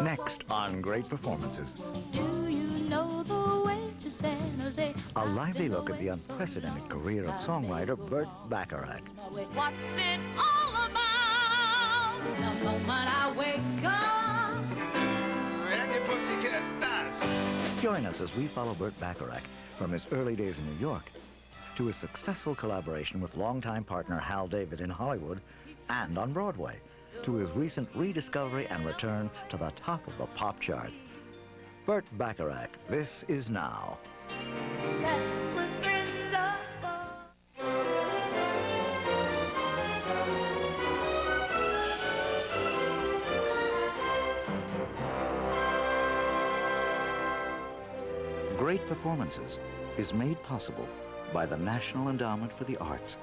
Next on Great Performances, Do you know the way to San Jose? a lively look at the unprecedented career of songwriter Burt Bacharach. What's it all about? The moment I wake up. And your pussycat does. Join us as we follow Burt Bacharach from his early days in New York to his successful collaboration with longtime partner Hal David in Hollywood and on Broadway, to his recent rediscovery and return to the top of the pop charts. Burt Bacharach, this is now. That's what friends are for. Great Performances is made possible by the National Endowment for the Arts,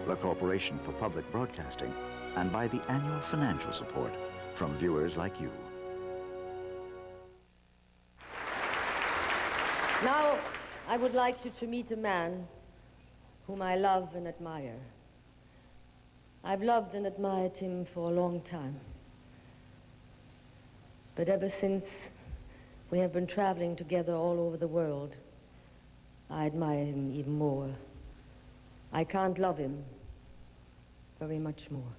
the Corporation for Public Broadcasting, and by the annual financial support from viewers like you. Now, I would like you to meet a man whom I love and admire. I've loved and admired him for a long time. But ever since we have been traveling together all over the world, I admire him even more. I can't love him very much more.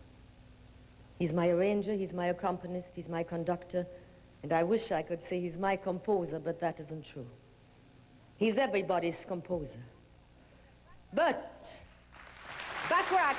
He's my arranger, he's my accompanist, he's my conductor, and I wish I could say he's my composer, but that isn't true. He's everybody's composer. Burt Bacharach.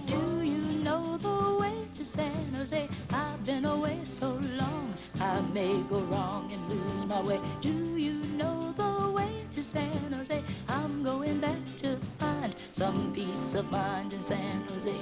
Do you know the way to San Jose? I've been away so long, I may go wrong and lose my way. Do you know the way to San Jose? I'm going back to find some peace of mind in San Jose.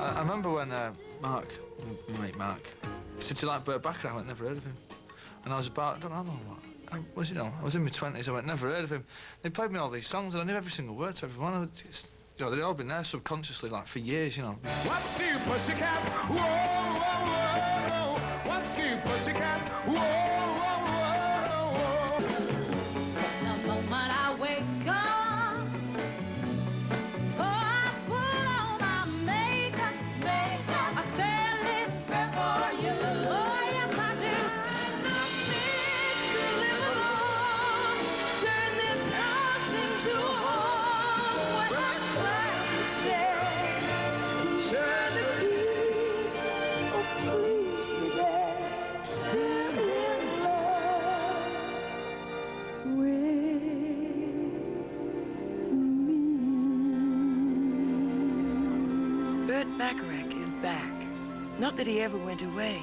I remember when Mark, my mate Mark, said, "Do you like Burt Bacharach?" I went, "Never heard of him." And I was about, I don't know what, I was in my 20s, I went, "Never heard of him." They played me all these songs and I knew every single word to every one. They'd all been there subconsciously, like, for years, What's new, pussycat? Whoa, whoa, whoa. What's new, pussycat? Whoa, whoa, whoa, whoa. The moment I wake up, before I put on my makeup, I say a little prayer for you. Oh, yes, I do. Turn this house into a home. When I'm trying to say, turn the key, oh, please be there, still in love with me. Burt Bacharach is back. Not that he ever went away.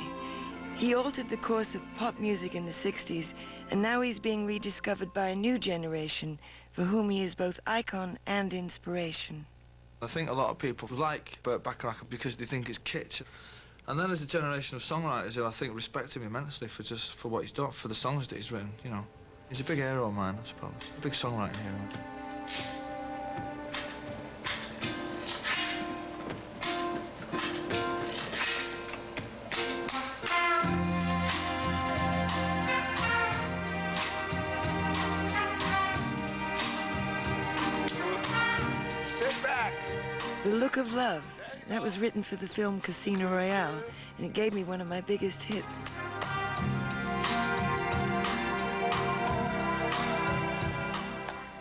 He altered the course of pop music in the 60s, and now he's being rediscovered by a new generation for whom he is both icon and inspiration. I think a lot of people like Burt Bacharach because they think it's kitsch. And then there's a generation of songwriters who I think respect him immensely for what he's done, for the songs that he's written, He's a big hero of mine, I suppose. A big songwriting hero. back. The Look of Love. That was written for the film Casino Royale, and it gave me one of my biggest hits.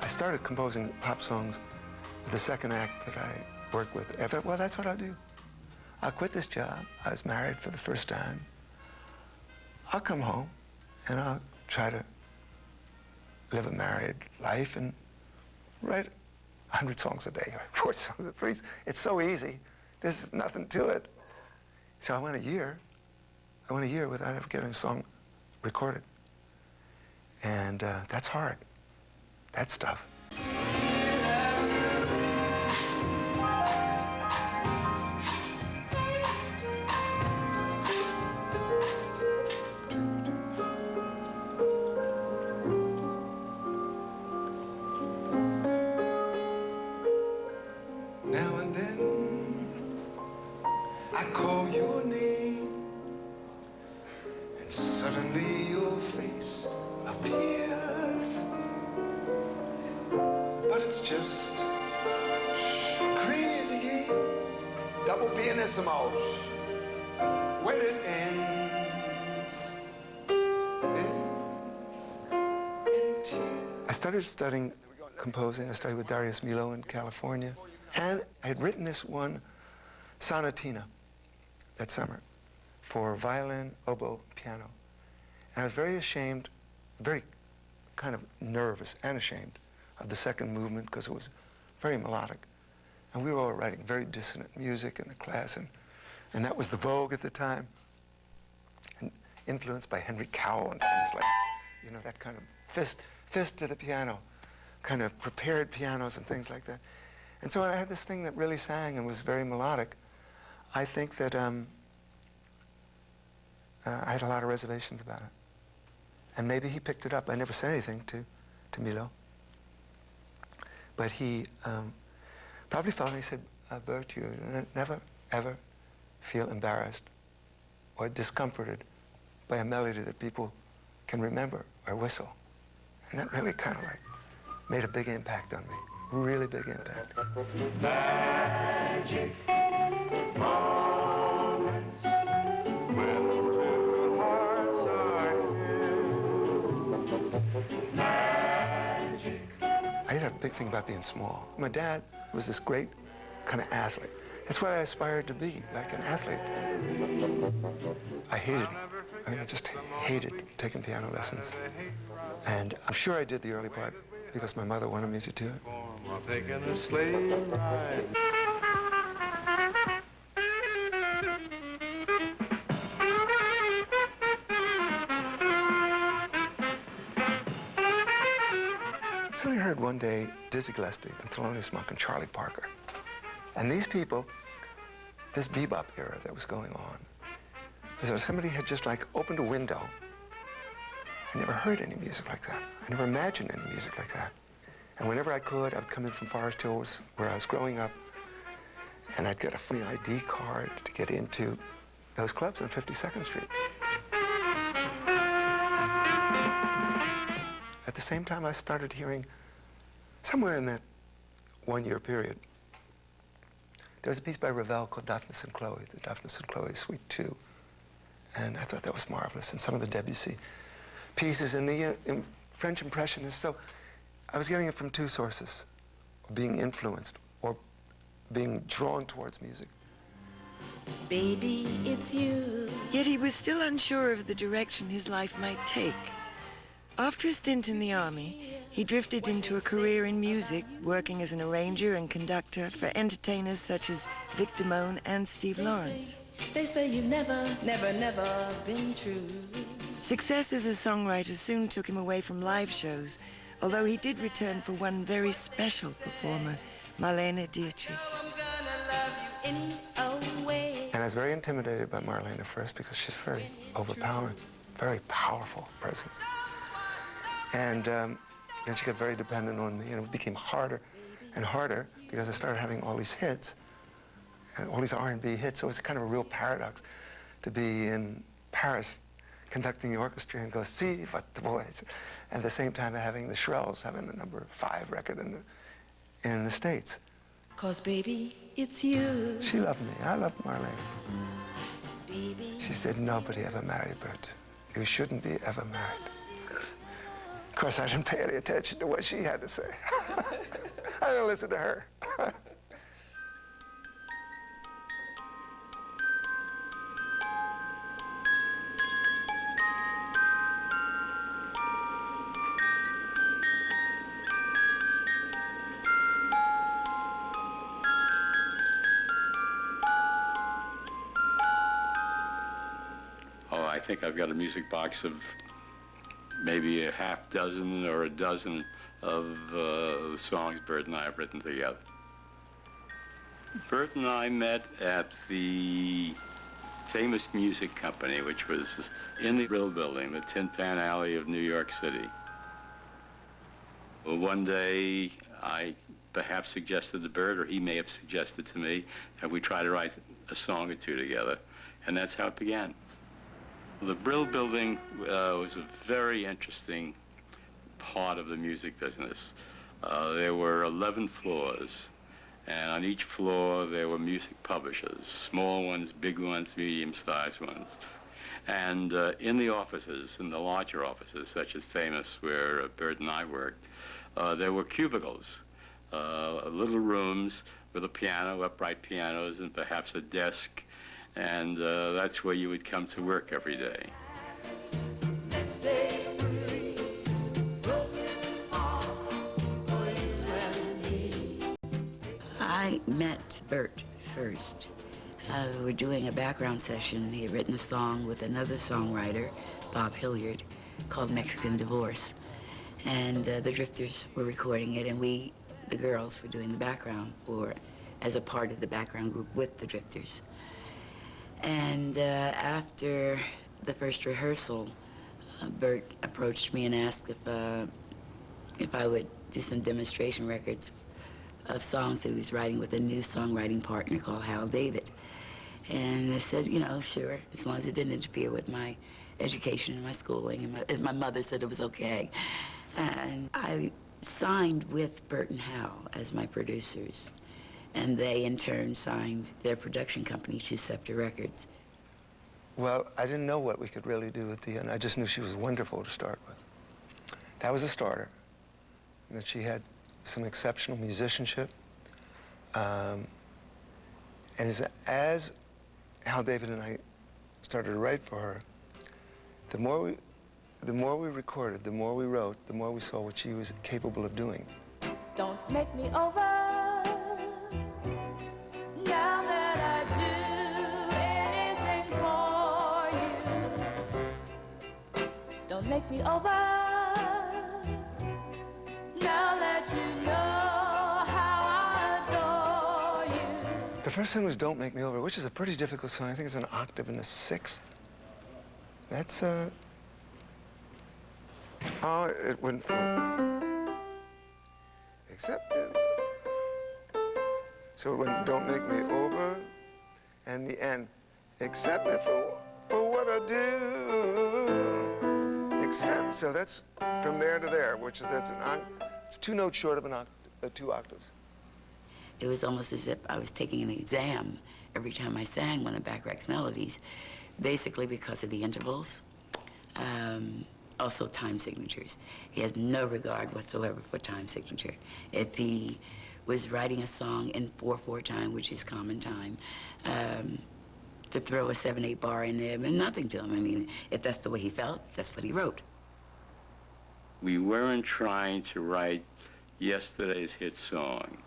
I started composing pop songs with the second act that I worked with. I thought, well, that's what I'll do. I'll quit this job. I was married for the first time. I'll come home and I'll try to live a married life and write 100 songs a day, or 4 songs a week. It's so easy. There's nothing to it. So I went a year. I went a year without ever getting a song recorded. And that's hard. That's tough. Now and then I call your name, and suddenly your face appears. But it's just crazy game, double pianissimo. When it ends in tears. I started studying composing. I studied with Darius Milhaud in California. And I had written this one sonatina that summer for violin, oboe, piano. And I was very ashamed, very kind of nervous and ashamed of the second movement because it was very melodic. And we were all writing very dissonant music in the class, and that was the vogue at the time. And influenced by Henry Cowell and things like, you know, that kind of fist to the piano, kind of prepared pianos and things like that. And so I had this thing that really sang and was very melodic. I think that I had a lot of reservations about it. And maybe he picked it up. I never said anything to Milo. But he probably felt, and he said, Burt, you never, ever feel embarrassed or discomforted by a melody that people can remember or whistle. And that really kind of like made a big impact on me. Really big impact. Magic moments when two hearts are filled. Magic. I had a big thing about being small. My dad was this great kind of athlete. That's what I aspired to be, like an athlete. I just hated taking piano lessons. And I'm sure I did the early part because my mother wanted me to do it. While taking a sleigh ride. So I heard one day Dizzy Gillespie and Thelonious Monk and Charlie Parker. And these people, this bebop era that was going on, was that somebody had just like opened a window. I never heard any music like that. I never imagined any music like that. And whenever I could, I would come in from Forest Hills, where I was growing up, and I'd get a free ID card to get into those clubs on 52nd Street. At the same time, I started hearing, somewhere in that one-year period, there was a piece by Ravel called Daphnis and Chloe, the Daphnis and Chloe Suite 2. And I thought that was marvelous, and some of the Debussy pieces in the French Impressionists. So I was getting it from two sources, being influenced or being drawn towards music. Baby, it's you. Yet he was still unsure of the direction his life might take. After a stint in the army, he drifted into a career in music, working as an arranger and conductor for entertainers such as Vic Damone and Steve Lawrence. They say you've never been true. Success as a songwriter soon took him away from live shows, although he did return for one very special performer, Marlene Dietrich. And I was very intimidated by Marlene at first because she's very overpowering, very powerful presence. And then she got very dependent on me, and it became harder and harder because I started having all these hits, all these R&B hits. So it was kind of a real paradox to be in Paris conducting the orchestra and go, see what the boys, and at the same time having the Shirelles having the #5 record in the States. 'Cause baby, it's you. She loved me. I loved Marlene. Baby. She said, nobody ever married, Burt. You shouldn't be ever married. Of course, I didn't pay any attention to what she had to say. I didn't listen to her. Oh, I think I've got a music box of maybe a half dozen or a dozen of the songs Burt and I have written together. Burt and I met at the famous music company, which was in the Brill Building, the Tin Pan Alley of New York City. Well, one day, I perhaps suggested to Burt, or he may have suggested to me, that we try to write a song or two together, and that's how it began. The Brill Building was a very interesting part of the music business. There were 11 floors, and on each floor there were music publishers, small ones, big ones, medium-sized ones. And in the offices, in the larger offices, such as Famous, where Burt and I worked, there were cubicles, little rooms with a piano, upright pianos, and perhaps a desk. And that's where you would come to work every day. I met Burt first. We were doing a background session. He had written a song with another songwriter, Bob Hilliard, called Mexican Divorce. And the Drifters were recording it, and we, the girls, were doing the background, or as a part of the background group with the Drifters. And after the first rehearsal, Burt approached me and asked if I would do some demonstration records of songs that he was writing with a new songwriting partner called Hal David. And I said, you know, sure, as long as it didn't interfere with my education and my schooling, and my mother said it was okay. And I signed with Burt and Hal as my producers. And they, in turn, signed their production company to Scepter Records. Well, I didn't know what we could really do with Dionne. I just knew she was wonderful to start with. That was a starter. And that she had some exceptional musicianship. And as Hal David and I started to write for her, the more we recorded, the more we wrote, the more we saw what she was capable of doing. Don't make me over. Now that I do anything for you, don't make me over. Now that you know how I adore you. The first one was Don't Make Me Over, which is a pretty difficult song. I think it's an octave in the sixth. That's, oh, it went from, except it. So it went, Don't Make Me Over, and the end, accept me for what I do. Accept, so that's from there to there, which is, it's 2 notes short of an octave, 2 octaves. It was almost as if I was taking an exam every time I sang one of Bacharach's melodies, basically because of the intervals, also time signatures. He has no regard whatsoever for time signature. If he was writing a song in 4/4 time, which is common time, to throw a 7/8 bar in there meant nothing to him. I mean, if that's the way he felt, that's what he wrote. We weren't trying to write yesterday's hit song.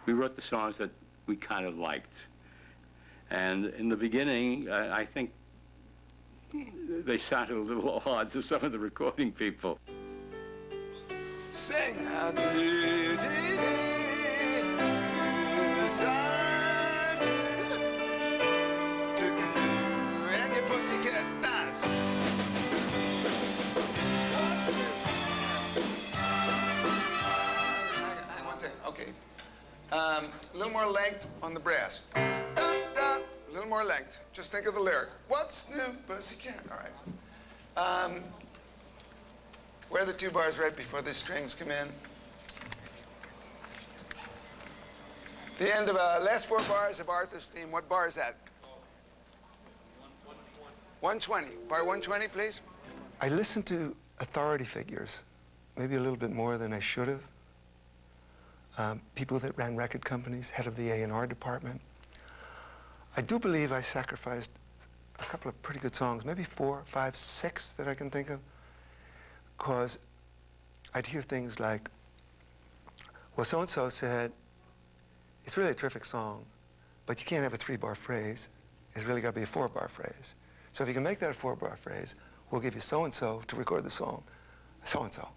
We wrote the songs that we kind of liked. And in the beginning, I think they sounded a little odd to some of the recording people. Sing how do you to you and your pussycat nice. Hang on one second. Okay. A little more length on the brass. A little more length. Just think of the lyric. What's new, pussycat? All right. Where are the 2 bars right before the strings come in? The end of last 4 bars of Arthur's theme. What bar is that? 120. Bar 120, please. I listened to authority figures, maybe a little bit more than I should have. People that ran record companies, head of the A&R department. I do believe I sacrificed a couple of pretty good songs, maybe 4, 5, 6 that I can think of, because I'd hear things like, well, so-and-so said, it's really a terrific song, but you can't have a 3-bar phrase. It's really got to be a 4-bar phrase. So if you can make that a 4-bar phrase, we'll give you so-and-so to record the song, so-and-so.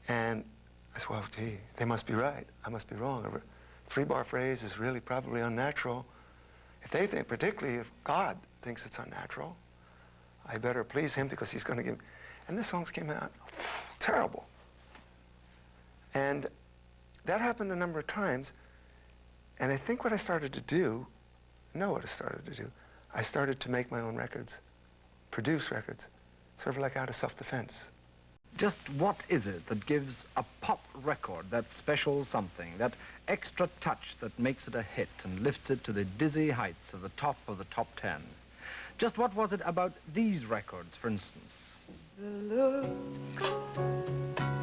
And I said, well, gee, they must be right. I must be wrong. A 3-bar phrase is really probably unnatural. If they think, particularly if God thinks it's unnatural, I better please him because he's going to give. And the songs came out terrible. And that happened a number of times. And I think what I started to do, I started to make my own records, produce records, sort of like out of self-defense. Just what is it that gives a pop record that special something, that extra touch that makes it a hit and lifts it to the dizzy heights of the top 10? Just what was it about these records, for instance? The look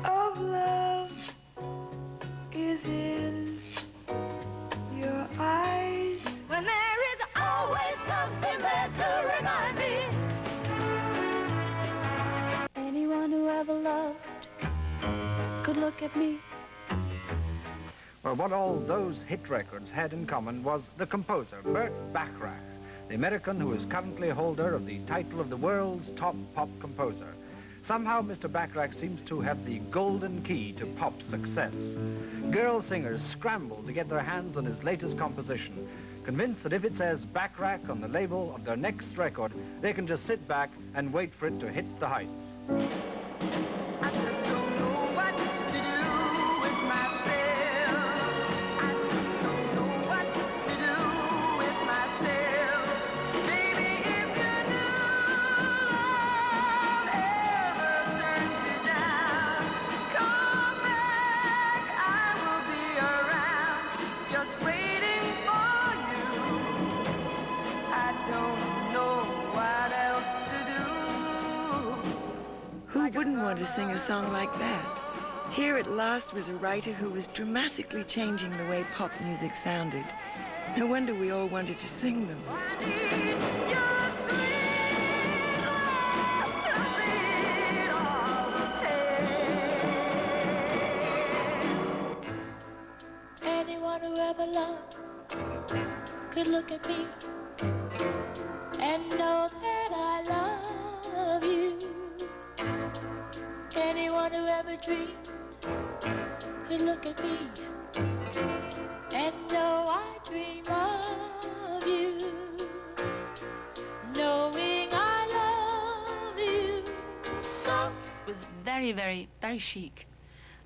of love is in your eyes. When there is always something there to remind me. Anyone who ever loved could look at me. Well, what all those hit records had in common was the composer, Burt Bacharach, the American who is currently holder of the title of the world's top pop composer. Somehow, Mr. Bacharach seems to have the golden key to pop success. Girl singers scramble to get their hands on his latest composition, convinced that if it says Bacharach on the label of their next record, they can just sit back and wait for it to hit the heights. I just don't know what to do with myself. I just don't know what to do with myself. Baby, if you knew love ever turns you down, come back, I will be around, just waiting for you. I don't know what else to do. Who wouldn't want to sing a song like that? Here at last was a writer who was dramatically changing the way pop music sounded. No wonder we all wanted to sing them. Anyone who ever loved could look at me and know that I love you. Anyone who ever dreamed could look at me and know I dream of you, knowing I love you. So it was very, very, very chic,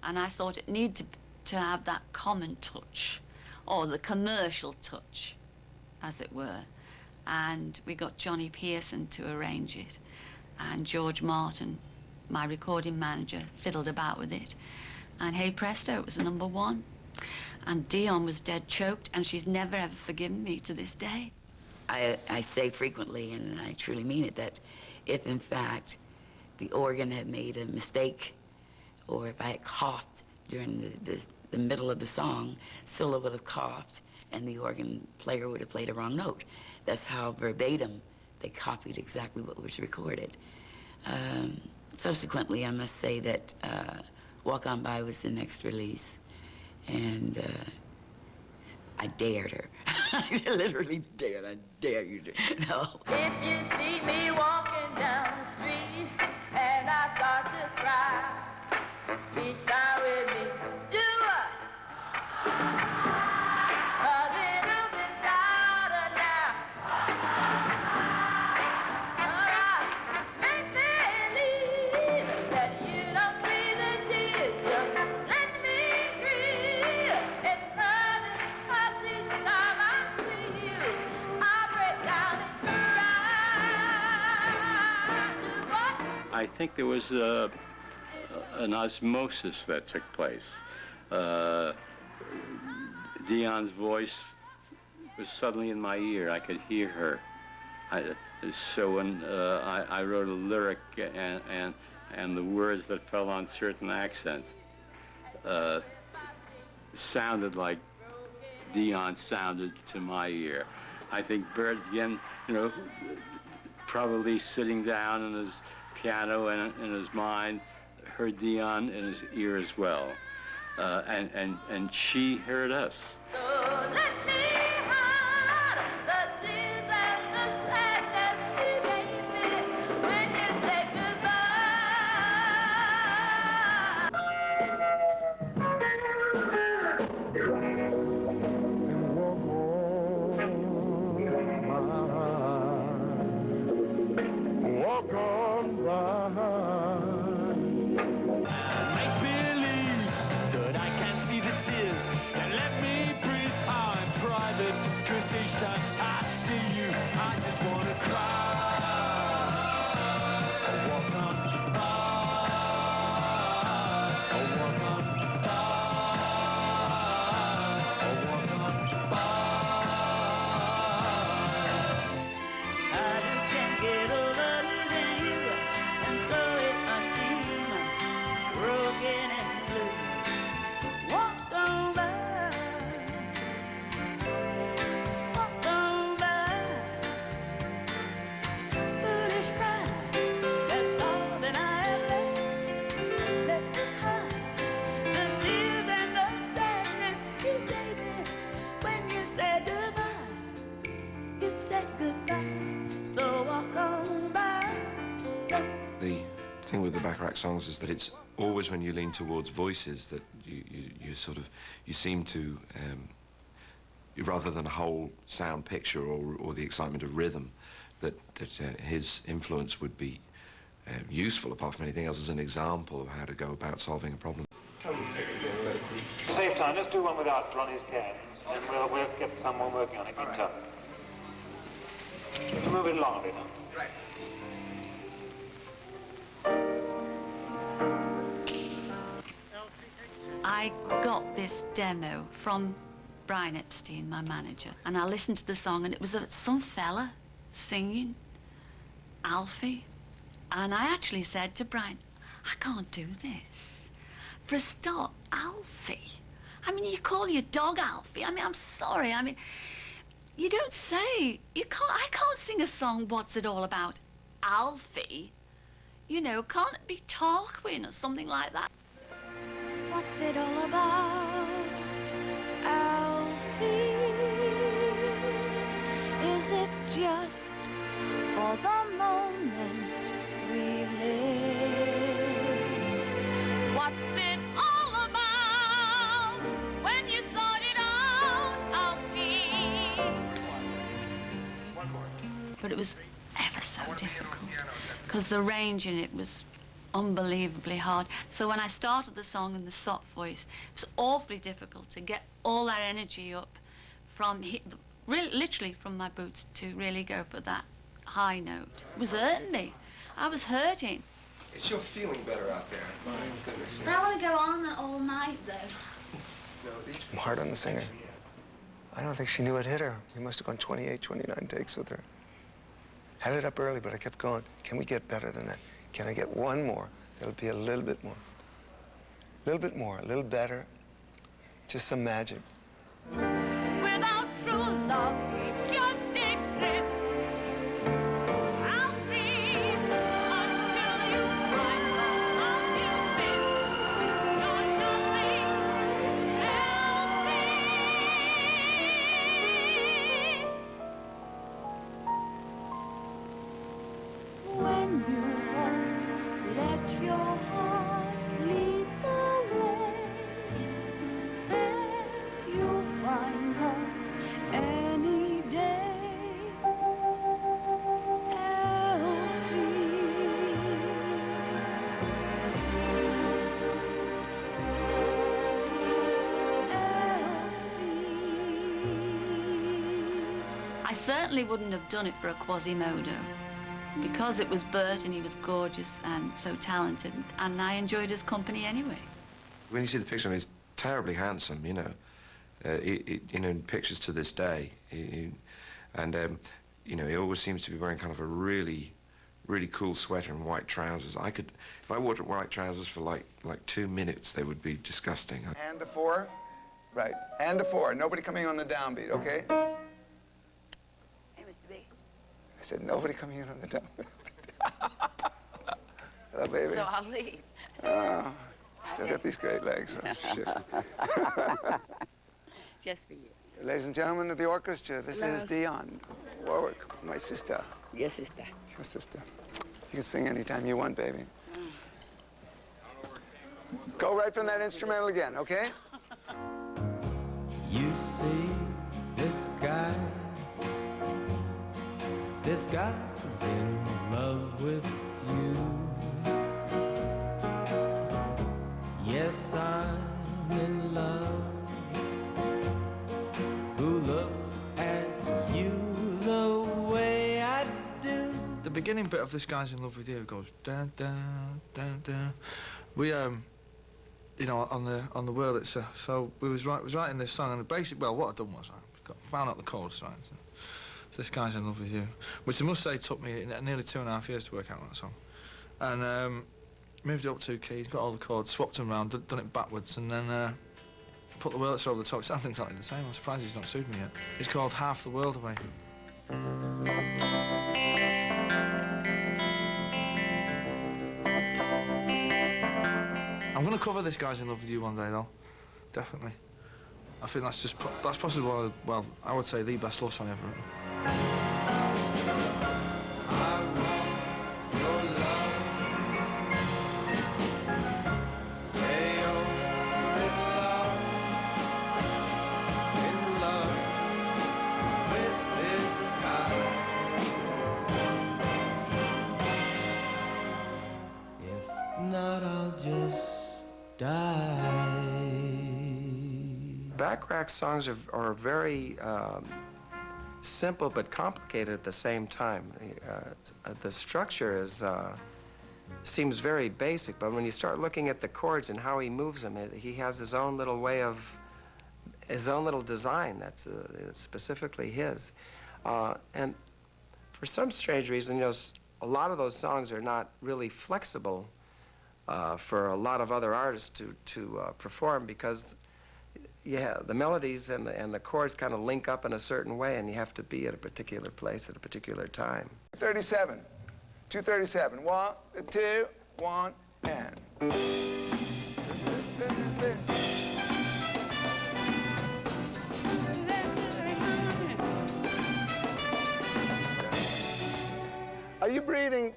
and I thought it needed to have that common touch, or the commercial touch, as it were. And we got Johnny Pearson to arrange it, and George Martin, my recording manager, fiddled about with it. And hey presto, it was the #1. And Dionne was dead choked, and she's never ever forgiven me to this day. I say frequently, and I truly mean it, that if in fact the organ had made a mistake, or if I had coughed during the middle of the song, Scylla would have coughed, and the organ player would have played a wrong note. That's how verbatim they copied exactly what was recorded. Subsequently, I must say that Walk On By was the next release, and I dared her. I literally dared. I dare you to. No. if you see me walking down the street and I start to cry, please cry with me. Do it. 'Cause it'll be louder now. All right. Let me believe that you don't see the tears. Just let me grieve. It's running 'cause each time I see you, I break down and cry. I think there was an osmosis that took place. Dionne's voice was suddenly in my ear. I could hear her. So when I wrote a lyric and the words that fell on certain accents sounded like Dionne sounded to my ear. I think Burt, again, you know, probably sitting down in his piano and in his mind, heard Dionne in his ear as well. And she heard us. Each time I see you, I just wanna cry. Walk on by, walk on by, walk on by. I just can't get over losing you, and so it must seem broken and blue. Walk on by. The thing with the Bacharach songs is that it's always when you lean towards voices that you sort of, you seem to, rather than a whole sound picture or the excitement of rhythm, that his influence would be useful, apart from anything else, as an example of how to go about solving a problem. To save time, let's do one without Ronnie's cans, and we'll get someone working on it in turn. Move it along a bit, huh? Right. I got this demo from Brian Epstein, my manager, and I listened to the song, and it was some fella singing, Alfie, and I actually said to Brian, I can't do this. For a start, Alfie. I mean, you call your dog Alfie. I mean, I'm sorry. I mean, you don't say. I can't sing a song, what's it all about? Alfie. You know, can't it be Tarquin or something like that? What's it all about, Alfie? Is it just for the moment we live? What's it all about when you sort it out, Alfie? One more. But it was ever so difficult, because the range in it was unbelievably hard. So when I started the song in the soft voice, it was awfully difficult to get all that energy up from, literally from my boots to really go for that high note. It was hurting me. I was hurting. It's your feeling better out there. My goodness. But I want to go on all night, though. I'm hard on the singer. I don't think she knew it hit her. We must have gone 28, 29 takes with her. Had it up early, but I kept going. Can we get better than that? Can I get one more? That'll be a little bit more. A little bit more, a little better. Just some magic. Without true love, we just exist. I'll be until you find the love you miss. You're nothing else. When you let your heart lead the way, and you'll find her any day. I certainly wouldn't have done it for a Quasimodo, because it was Burt and he was gorgeous and so talented, and I enjoyed his company anyway. When you see the picture, I mean, he's terribly handsome, you know. you know, in pictures to this day. And you know, he always seems to be wearing kind of a really cool sweater and white trousers. If I wore white trousers for like 2 minutes, they would be disgusting. And a 4. Right. And a 4. Nobody coming on the downbeat, okay? Hey, Mr. B. I said, nobody coming in on the downbeat. Hello, baby. So I'll leave. Oh, still got these great legs. Oh, shit. Just for you. Ladies and gentlemen of the orchestra, this is Dionne Warwick, my sister. Your sister. Your sister. You can sing anytime you want, baby. Go right from that instrumental again, okay? You see this guy's in love with you. Yes, I'm in love. Who looks at you the way I do? The beginning bit of This Guy's in Love with You goes dun dun dun dun. We you know, on the Wurlitzer, so we was writing this song, and the basic, well, what I'd done was I found out the chords, right? So This Guy's in Love with You, which I must say took me nearly 2.5 years to work out that song, and moved it up 2 keys, got all the chords, swapped them around, done it backwards, and then put the Wurlitzer over the top. It sounds exactly the same. I'm surprised he's not sued me yet. It's called Half the World Away. I'm going to cover This Guy's in Love with You one day, though. Definitely. I think that's possibly one of the, well, I would say the best love song ever written. Not, I'll just die. Bacharach songs are very simple but complicated at the same time. The structure seems very basic, but when you start looking at the chords and how he moves them, he has his own little way of, his own little design that's specifically his. And for some strange reason, you know, a lot of those songs are not really flexible for a lot of other artists to perform, because the melodies and the chords kind of link up in a certain way, and you have to be at a particular place at a particular time. 37. 237. 1, 2, 1, and. Are you breathing?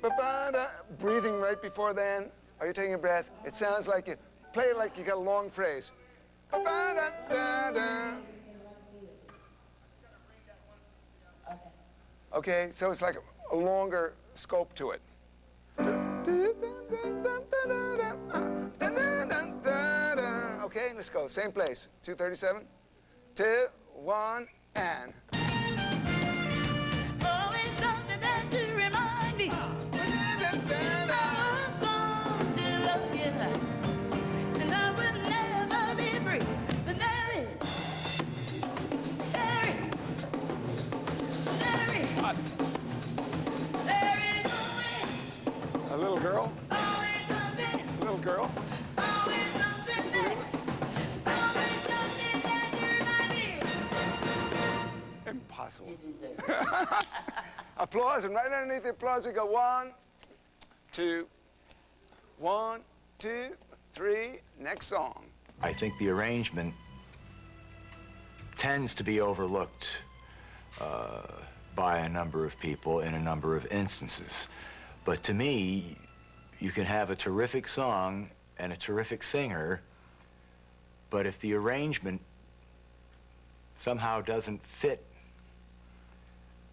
Breathing right before then? Are you taking a breath? It sounds like you play it like you got a long phrase. Okay, so it's like a longer scope to it. Okay, let's go. Same place. 237. 2, 1, and. Always something that should remind me. A little girl? Little girl? Impossible. Applause, and right underneath the applause we go 1, 2, 1, 2, 3, next song. I think the arrangement tends to be overlooked by a number of people in a number of instances. But to me, you can have a terrific song and a terrific singer, but if the arrangement somehow doesn't fit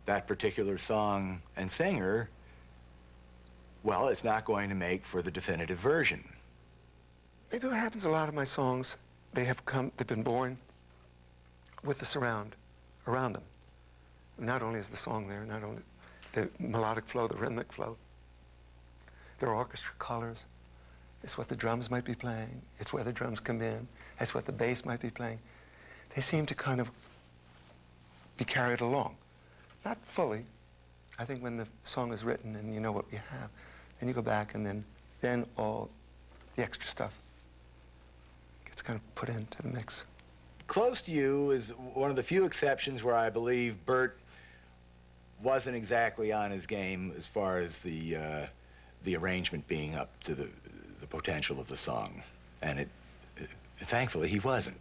that particular song and singer, well, it's not going to make for the definitive version. Maybe what happens, a lot of my songs, they've been born with the surround around them. Not only is the song there, not only the melodic flow, the rhythmic flow, there are orchestra colors. It's what the drums might be playing. It's where the drums come in. It's what the bass might be playing. they seem to kind of be carried along. Not fully. I think when the song is written and you know what you have, then you go back and then all the extra stuff gets kind of put into the mix. Close to You is one of the few exceptions where I believe Burt wasn't exactly on his game as far as the arrangement being up to the potential of the song. And thankfully he wasn't,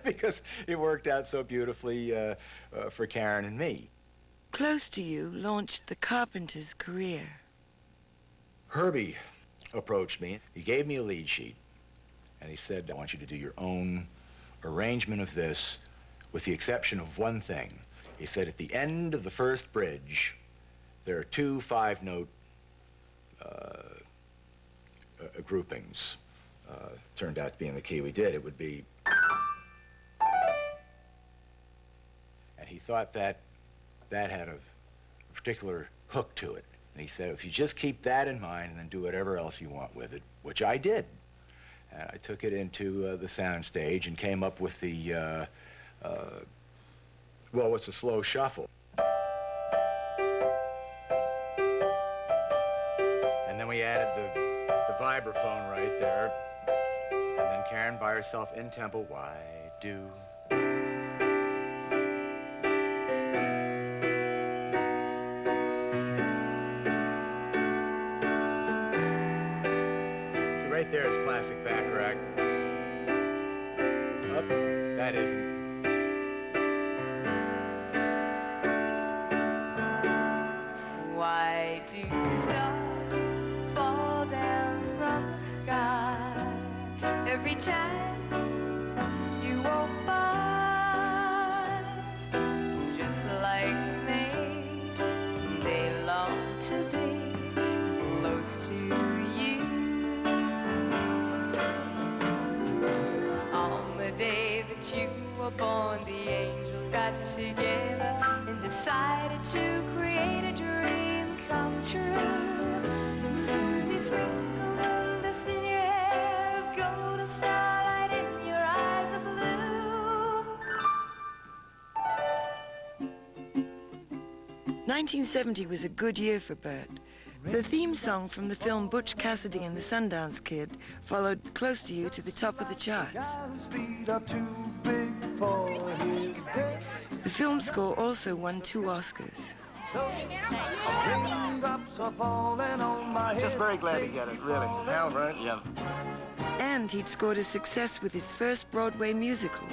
because it worked out so beautifully for Karen and me. Close to You launched the Carpenters' career. Herbie approached me. He gave me a lead sheet, and he said, I want you to do your own arrangement of this, with the exception of one thing. He said, at the end of the first bridge, there are 2 5-note groupings. Turned out to be in the key we did. It would be... And he thought that had a particular hook to it. And he said, if you just keep that in mind and then do whatever else you want with it, which I did. And I took it into the sound stage and came up with the, well, what's a slow shuffle. And then we added the vibraphone right there. And then Karen by herself in tempo, why do... Right there is classic Bacharach. Up, that isn't. Why do stars fall down from the sky every time you walk by? Just like me, they long to be close to you. The day that you were born, the angels got together and decided to create a dream come true. Soon they sprinkle gold dust in your hair, golden starlight in your eyes of blue. 1970 was a good year for Burt. The theme song from the film Butch Cassidy and the Sundance Kid followed Close to You to the top of the charts. The film score also won 2 Oscars. Just very glad to get it, really. Hal, right? Yeah. And he'd scored a success with his first Broadway musical.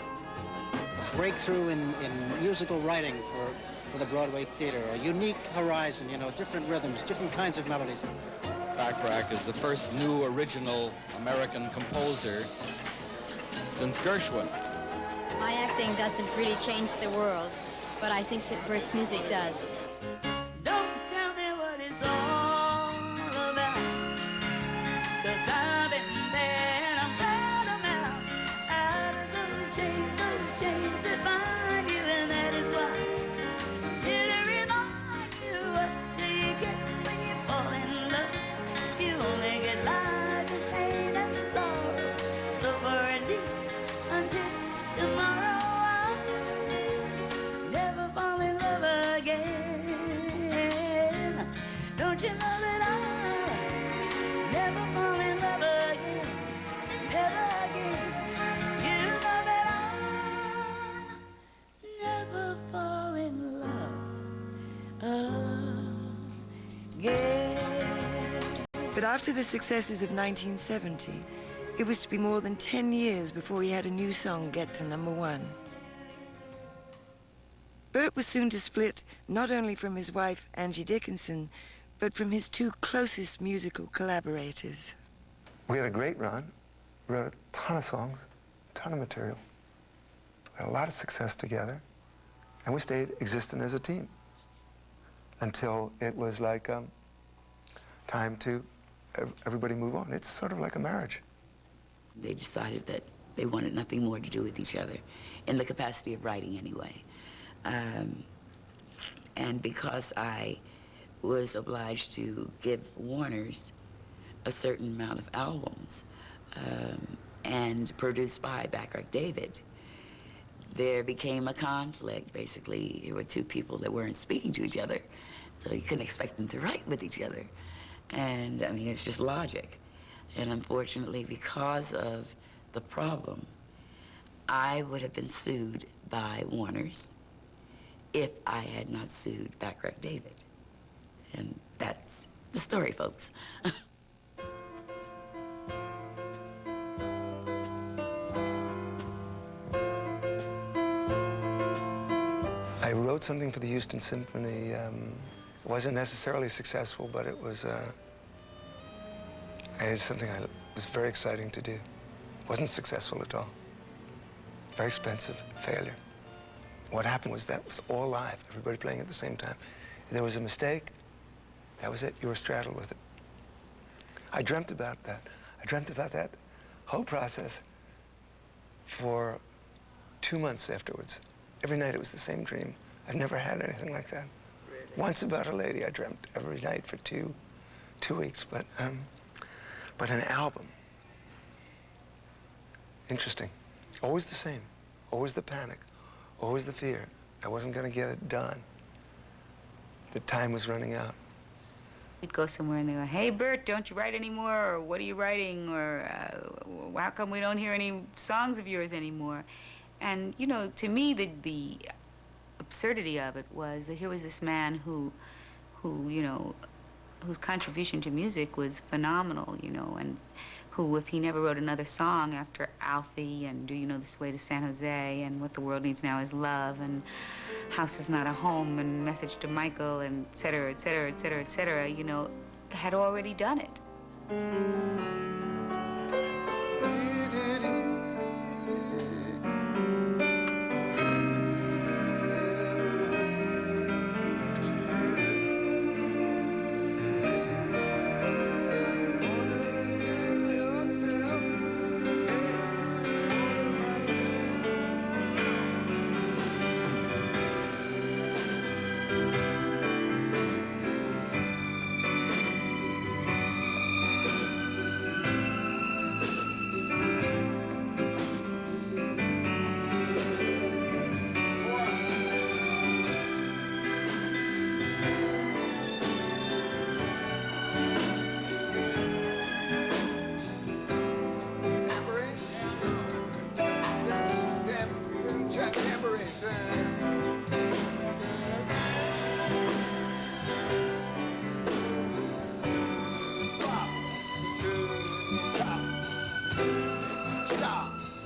Breakthrough in musical writing for the Broadway theater, a unique horizon, you know, different rhythms, different kinds of melodies. Bacharach is the first new original American composer since Gershwin. My acting doesn't really change the world, but I think that Burt's music does. Don't tell me what it's all about, 'cause I've been there and I'm glad I'm out of those shades that bind you, and that is why it'll remind you, what do you get when you fall in love? You only get lies and pain and sorrow, so for at least until tomorrow I'll never fall in love again. Don't you know that I'll never fall in love again, never again. You know that I'll never fall in love again. But after the successes of 1970, it was to be more than 10 years before he had a new song get to #1. Burt was soon to split not only from his wife, Angie Dickinson, but from his 2 closest musical collaborators. We had a great run. We wrote a ton of songs, a ton of material. We had a lot of success together, and we stayed existing as a team until it was like time to everybody move on. It's sort of like a marriage. They decided that they wanted nothing more to do with each other, in the capacity of writing anyway. And because I was obliged to give Warner's a certain amount of albums and produced by Bacharach David, there became a conflict. Basically, there were two people that weren't speaking to each other. So you couldn't expect them to write with each other. And I mean, it's just logic. And unfortunately, because of the problem, I would have been sued by Warner's if I had not sued Bacharach David. And that's the story, folks. I wrote something for the Houston Symphony. It wasn't necessarily successful, but it was something that was very exciting to do. It wasn't successful at all. Very expensive, failure. What happened was that it was all live, everybody playing at the same time. If there was a mistake, that was it, you were straddled with it. I dreamt about that. I dreamt about that whole process for 2 months afterwards. Every night it was the same dream. I've never had anything like that. Really? Once about a lady I dreamt every night for two weeks, but an album. Interesting. Always the same. Always the panic. Always the fear. I wasn't going to get it done. The time was running out. We'd go somewhere and they go, "Hey, Burt, don't you write anymore?" Or "What are you writing?" Or "How come we don't hear any songs of yours anymore?" And, you know, to me, the absurdity of it was that here was this man who, you know, whose contribution to music was phenomenal, you know, and who, if he never wrote another song after Alfie and Do You Know This Way to San Jose and What the World Needs Now Is Love and House Is Not a Home and Message to Michael and et cetera, et cetera, et cetera, et cetera, you know, had already done it.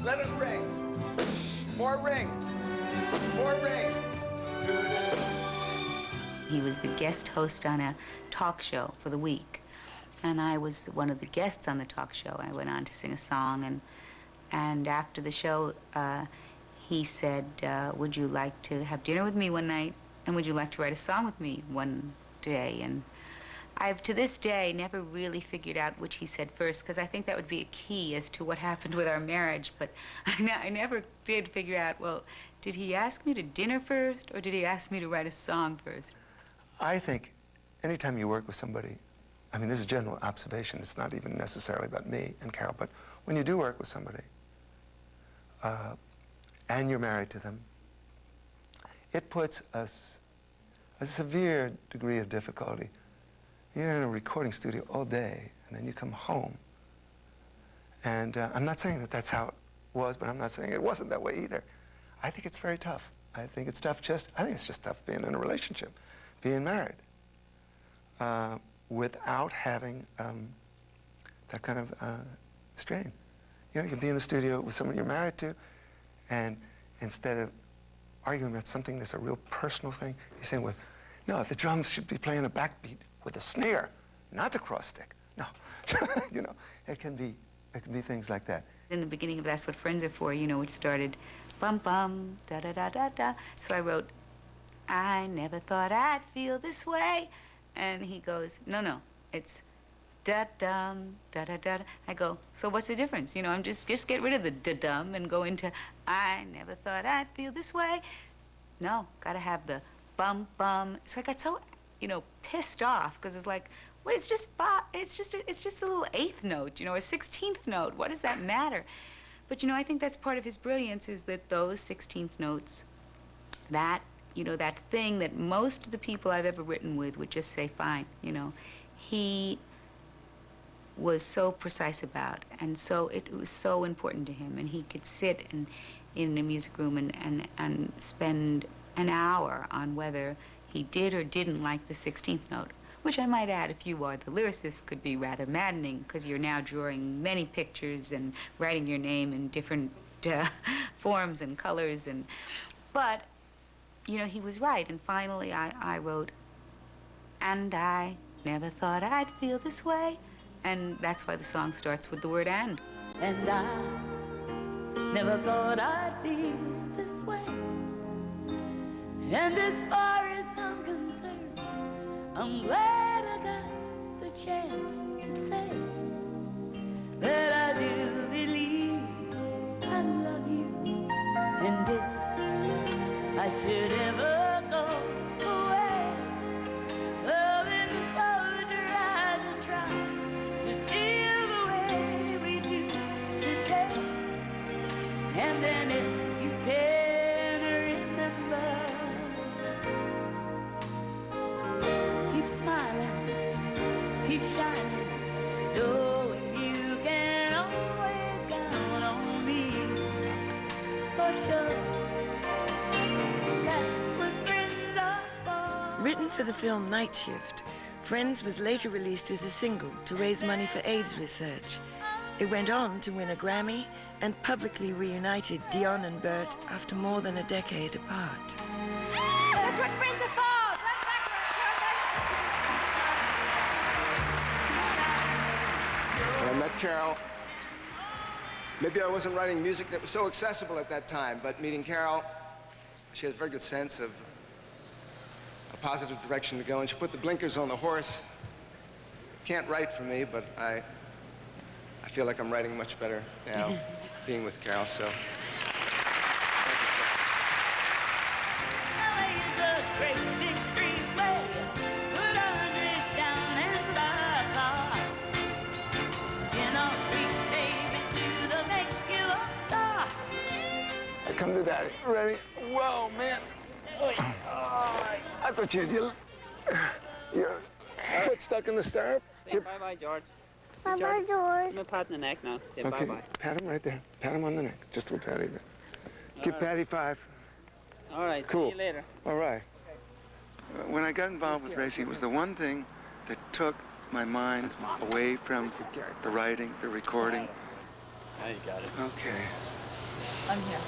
Let it ring. More ring. More ring. He was the guest host on a talk show for the week, and I was one of the guests on the talk show. I went on to sing a song, and after the show, he said, "Would you like to have dinner with me one night, and would you like to write a song with me one day?" And I've, to this day, never really figured out which he said first, because I think that would be a key as to what happened with our marriage. But I never did figure out, well, did he ask me to dinner first, or did he ask me to write a song first? I think anytime you work with somebody, I mean, this is a general observation. It's not even necessarily about me and Carol, but when you do work with somebody, and you're married to them, it puts us a severe degree of difficulty. You're in a recording studio all day, and then you come home. And I'm not saying that that's how it was, but I'm not saying it wasn't that way either. I think it's very tough. I think it's tough I think it's just tough being in a relationship, being married, without having that kind of strain. You know, you can be in the studio with someone you're married to, and instead of arguing about something that's a real personal thing, you're saying, well, no, the drums should be playing a backbeat with a snare, not the cross stick. No, you know, it can be things like that. In the beginning of That's What Friends Are For, you know, it started bum bum, da da da da da. So I wrote, "I never thought I'd feel this way," and he goes, "No, it's da dum, da da da." I go, "So what's the difference? You know, I'm just get rid of the da dum and go into I never thought I'd feel this way." No, gotta have the bum bum. So I got so, you know, pissed off because it's like, well, it's just a little eighth note, you know, a 16th note. What does that matter? But, you know, I think that's part of his brilliance, is that those 16th notes, that, you know, that thing that most of the people I've ever written with would just say, fine, you know, he was so precise about, and so it was so important to him, and he could sit in a music room and spend an hour on whether he did or didn't like the 16th note, which I might add, if you are the lyricist, could be rather maddening, because you're now drawing many pictures and writing your name in different forms and colors, but, you know, he was right, and finally I wrote, and I never thought I'd feel this way, and that's why the song starts with the word and. And I never thought I'd feel this way. And as far as I'm concerned, I'm glad I got the chance to say that I do believe I love you. And if I should ever go away, well, then close your eyes and try to feel the way we do today. And then if you can remember, keep smiling, keep shining, knowing you can always count on me. For sure, that's what friends are for. Written for the film Night Shift, Friends was later released as a single to raise money for AIDS research. It went on to win a Grammy and publicly reunited Dionne and Burt after more than a decade apart. That's what friends are for! When I met Carol, maybe I wasn't writing music that was so accessible at that time, but meeting Carol, she has a very good sense of a positive direction to go, and she put the blinkers on the horse. Can't write for me, but I feel like I'm writing much better now being with Carol, so. Come to daddy. Ready? Whoa, man. I thought your foot stuck in the stirrup. Say bye-bye, George. Bye-bye, George. I'm gonna pat in the neck now. Say Okay, bye-bye. pat him right there. Pat him on the neck. Just a little patty there. Give Patty 5. All right, Cool. see you later. All right. When I got involved with racing, it was the one thing that took my mind away from the writing, the recording. Now you got it. Okay. I'm here.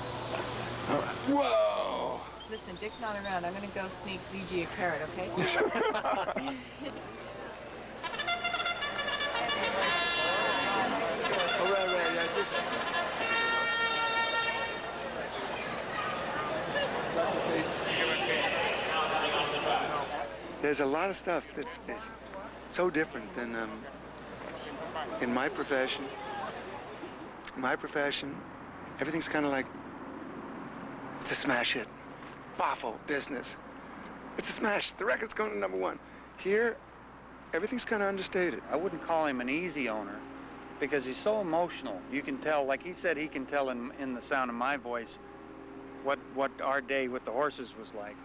All right. Whoa! Listen, Dick's not around. I'm gonna go sneak ZG a carrot, okay? All right, yeah, there's a lot of stuff that is so different than in my profession. My profession, everything's kind of like, it's a smash hit. Boffo business. It's a smash. The record's going to #1. Here, everything's kind of understated. I wouldn't call him an easy owner because he's so emotional. You can tell, like he said, he can tell in the sound of my voice what our day with the horses was like.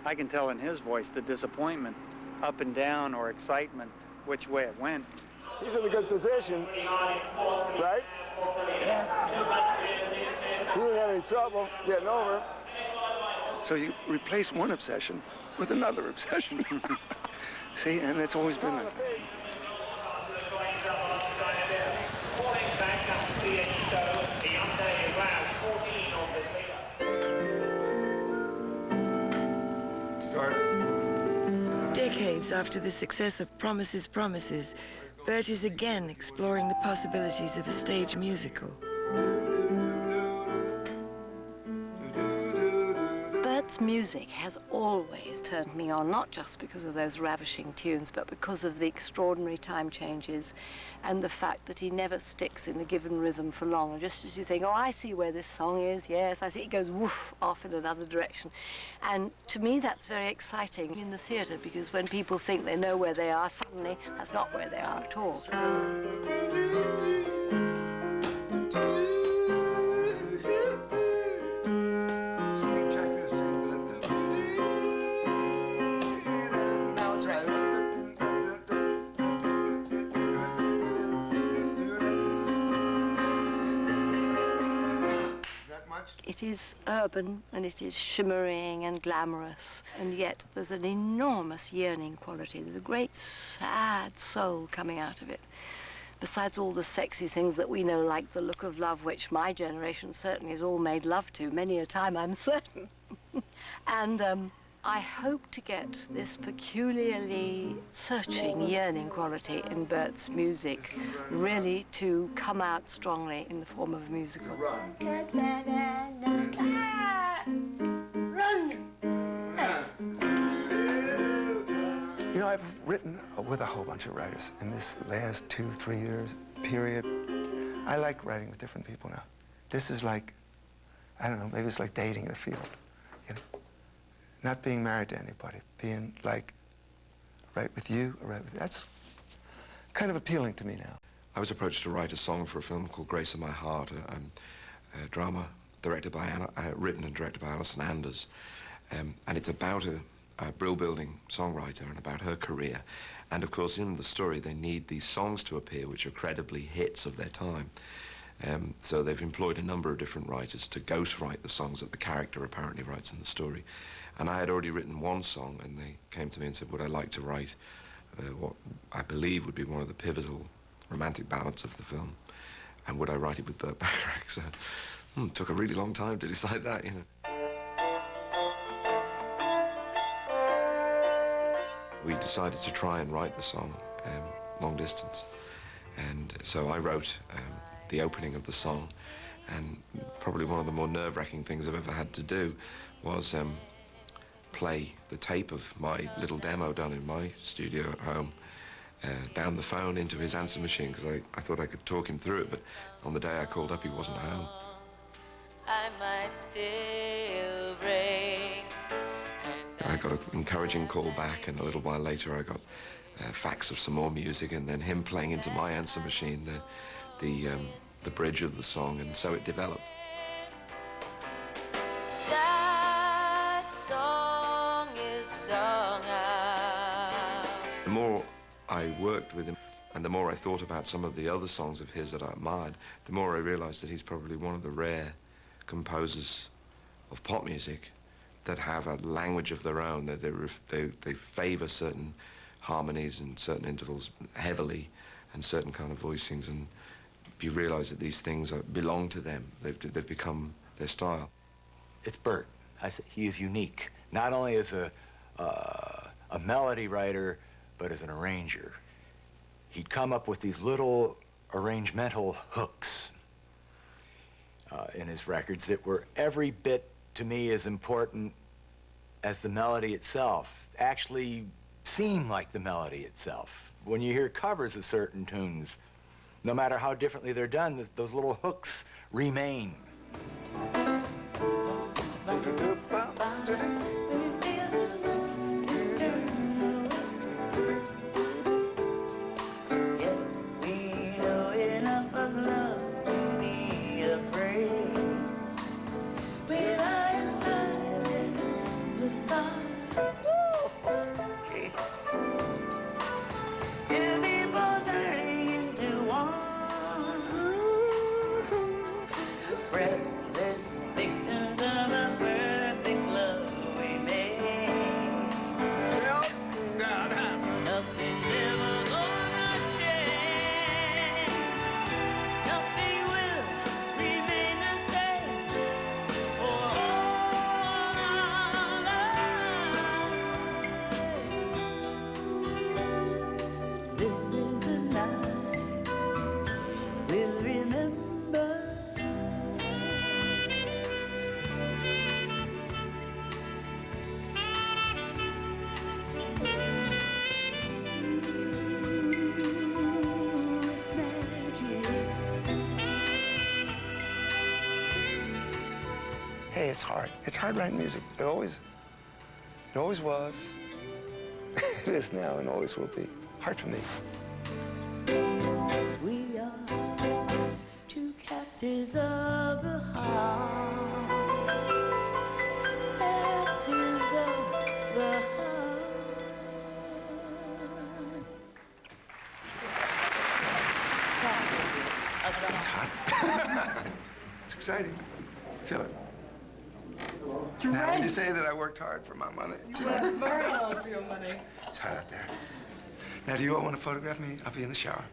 I can tell in his voice the disappointment, up and down, or excitement, which way it went. He's in a good position, right? He didn't have any trouble getting over. So you replace one obsession with another obsession. See, and it's always been like that. Decades after the success of Promises, Promises, Burt is again exploring the possibilities of a stage musical. Burt's music has always turned me on, not just because of those ravishing tunes, but because of the extraordinary time changes and the fact that he never sticks in a given rhythm for long. And just as you think, oh, I see where this song is, yes, I see, it goes woof off in another direction. And to me, that's very exciting in the theatre, because when people think they know where they are, suddenly that's not where they are at all. it is urban and it is shimmering and glamorous, and yet there's an enormous yearning quality. There's a great sad soul coming out of it. Besides all the sexy things that we know, like the look of love, which my generation certainly has all made love to many a time, I'm certain. And I hope to get this peculiarly searching, yearning quality in Burt's music really to come out strongly in the form of a musical. Run. You know, I've written with a whole bunch of writers in this last 2-3 years period. I like writing with different people now. This is like, I don't know, maybe it's like dating in the field. You know? Not being married to anybody, being like right with you, or right with you. That's kind of appealing to me now. I was approached to write a song for a film called Grace of My Heart, a drama directed by written and directed by Alison Anders. And it's about a brill-building songwriter and about her career. And of course, in the story, they need these songs to appear, which are credibly hits of their time. So they've employed a number of different writers to ghostwrite the songs that the character apparently writes in the story. And I had already written one song, and they came to me and said, would I like to write what I believe would be one of the pivotal romantic ballads of the film, and would I write it with Burt Bacharach? So it took a really long time to decide that, you know. We decided to try and write the song long distance, and so I wrote the opening of the song, and probably one of the more nerve-wracking things I've ever had to do was play the tape of my little demo done in my studio at home down the phone into his answer machine, because I thought I could talk him through it, but on the day I called up, he wasn't home. I might still break. I got an encouraging call back, and a little while later I got a fax of some more music, and then him playing into my answer machine the bridge of the song, and so it developed. That song is sung out. The more I worked with him, and the more I thought about some of the other songs of his that I admired, the more I realized that he's probably one of the rare composers of pop music that have a language of their own, that they favor certain harmonies and certain intervals heavily, and certain kind of voicings, and you realize that these things belong to them. They've become their style. It's Burt. He is unique, not only as a melody writer, but as an arranger. He'd come up with these little arrangemental hooks in his records that were every bit, to me, as important as the melody itself, actually seem like the melody itself. When you hear covers of certain tunes, no matter how differently they're done, those little hooks remain. Hey, it's hard. It's hard writing music. It always was. It is now and always will be. Hard for me. We are two captives of the heart. Captives of the heart. It's hot. It's exciting. Feel it. Now, would you say that I worked hard for my money? You worked very hard for your money. It's hot out there. Now, do you all want to photograph me? I'll be in the shower.